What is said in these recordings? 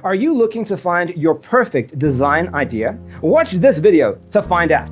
Are you looking to find your perfect design idea? Watch this video to find out.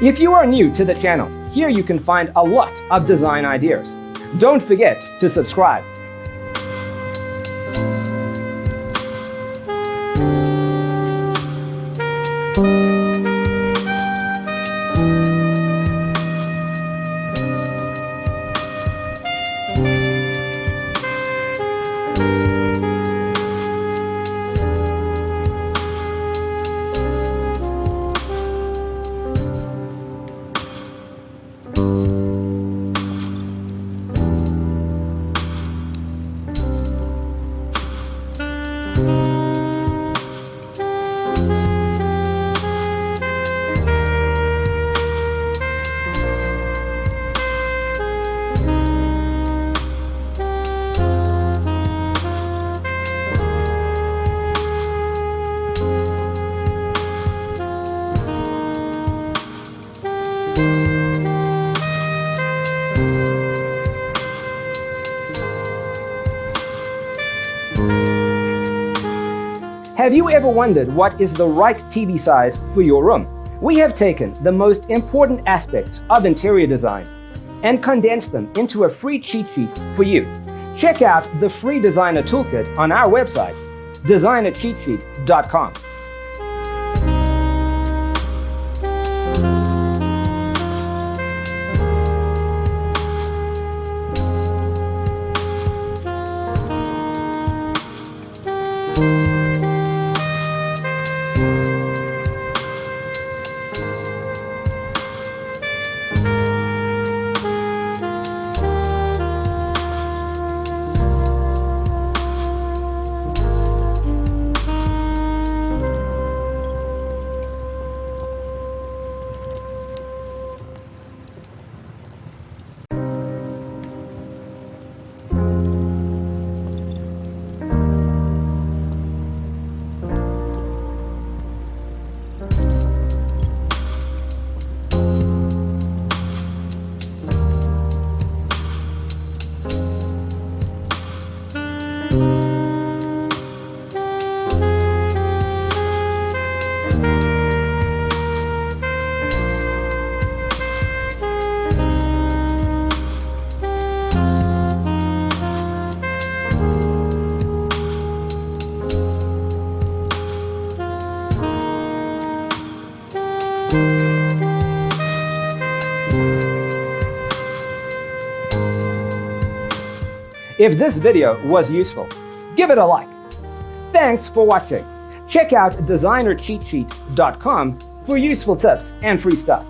If you are new to the channel, here you can find a lot of design ideas. Don't forget to subscribe. Have you ever wondered what is the right TV size for your room? We have taken the most important aspects of interior design and condensed them into a free cheat sheet for you. Check out the free designer toolkit on our website, designercheatsheet.com. If this video was useful, give it a like. Thanks for watching. Check out designercheatsheet.com for useful tips and free stuff.